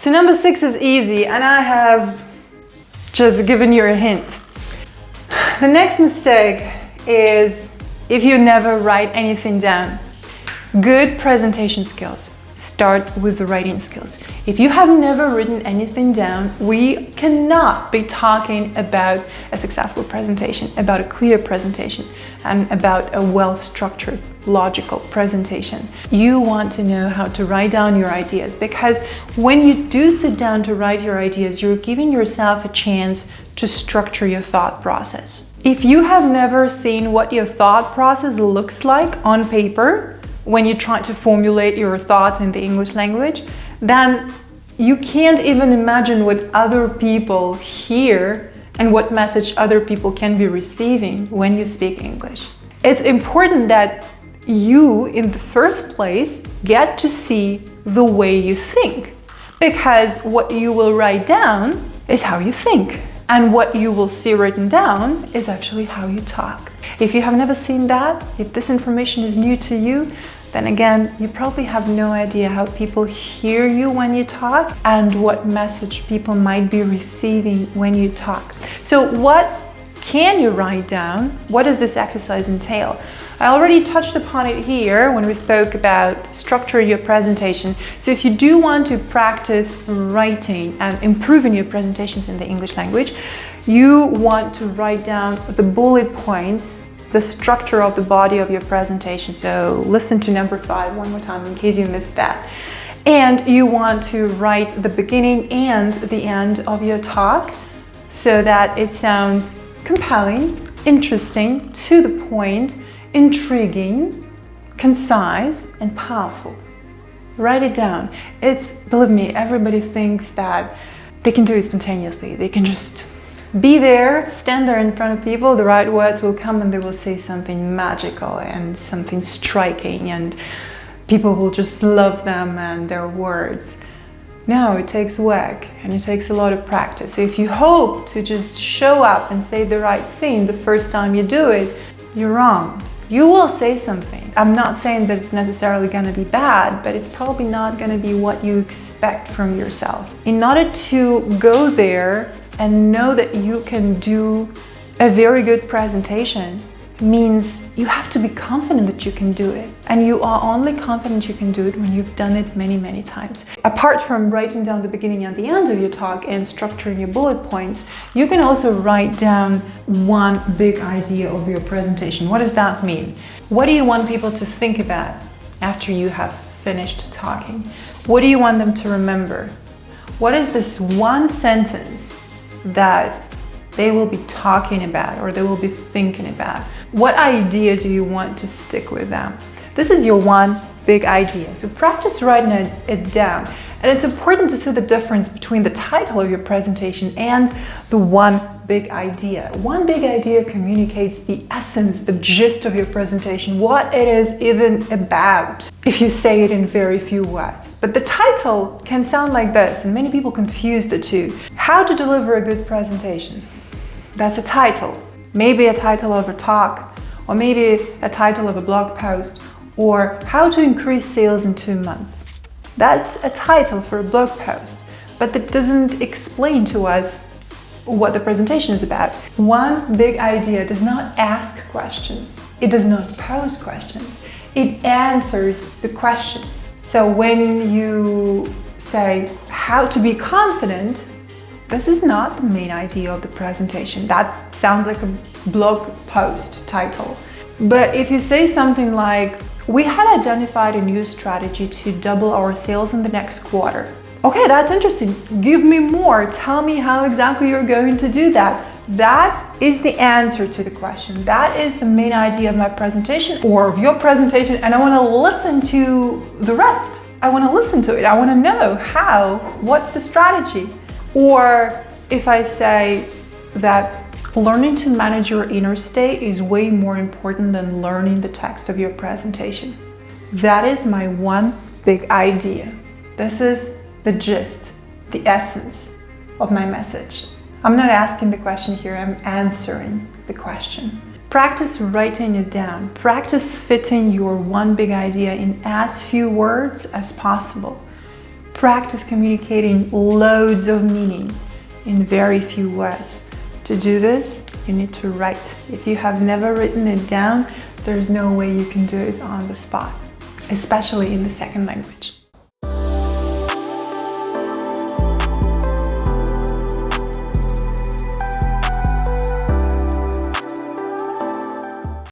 So number 6 is easy, and I have just given you a hint. The next mistake is if you never write anything down. Good presentation skills start with the writing skills. If you have never written anything down, we cannot be talking about a successful presentation, about a clear presentation, and about a well-structured, logical presentation. You want to know how to write down your ideas, because when you do sit down to write your ideas, you're giving yourself a chance to structure your thought process. If you have never seen what your thought process looks like on paper, when you try to formulate your thoughts in the English language, then you can't even imagine what other people hear and what message other people can be receiving when you speak English. It's important that you, in the first place, get to see the way you think, because what you will write down is how you think, and what you will see written down is actually how you talk. If you have never seen that, if this information is new to you, then again, you probably have no idea how people hear you when you talk and what message people might be receiving when you talk. So what can you write down? What does this exercise entail? I already touched upon it here when we spoke about structuring your presentation. So if you do want to practice writing and improving your presentations in the English language, you want to write down the bullet points, the structure of the body of your presentation. So listen to number 5 one more time in case you missed that. And you want to write the beginning and the end of your talk so that it sounds compelling, interesting, to the point, intriguing, concise, and powerful. Write it down. Believe me, everybody thinks that they can do it spontaneously. They can just be there, stand there in front of people, the right words will come and they will say something magical and something striking, and people will just love them and their words. No, it takes work and it takes a lot of practice. So if you hope to just show up and say the right thing the first time you do it, you're wrong. You will say something. I'm not saying that it's necessarily going to be bad, but it's probably not going to be what you expect from yourself. In order to go there and know that you can do a very good presentation means you have to be confident that you can do it. And you are only confident you can do it when you've done it many, many times. Apart from writing down the beginning and the end of your talk and structuring your bullet points, you can also write down one big idea of your presentation. What does that mean? What do you want people to think about after you have finished talking? What do you want them to remember? What is this one sentence that they will be talking about or they will be thinking about? What idea do you want to stick with them? This is your one big idea. So practice writing it down. And it's important to see the difference between the title of your presentation and the one big idea. One big idea communicates the essence, the gist of your presentation, what it is even about, if you say it in very few words. But the title can sound like this, and many people confuse the two. How to deliver a good presentation. That's a title. Maybe a title of a talk, or maybe a title of a blog post, or how to increase sales in 2 months. That's a title for a blog post, but that doesn't explain to us what the presentation is about. One big idea does not ask questions. It does not pose questions. It answers the questions. So when you say how to be confident, this is not the main idea of the presentation. That sounds like a blog post title. But if you say something like, we have identified a new strategy to double our sales in the next quarter. Okay, that's interesting. Give me more. Tell me how exactly you're going to do that. That is the answer to the question. That is the main idea of my presentation or of your presentation, and I want to listen to the rest. I want to listen to it. I want to know how, what's the strategy? Or if I say that learning to manage your inner state is way more important than learning the text of your presentation. That is my one big idea. This is the gist, the essence of my message. I'm not asking the question here, I'm answering the question. Practice writing it down. Practice fitting your one big idea in as few words as possible. Practice communicating loads of meaning in very few words. To do this, you need to write. If you have never written it down, there's no way you can do it on the spot, especially in the second language.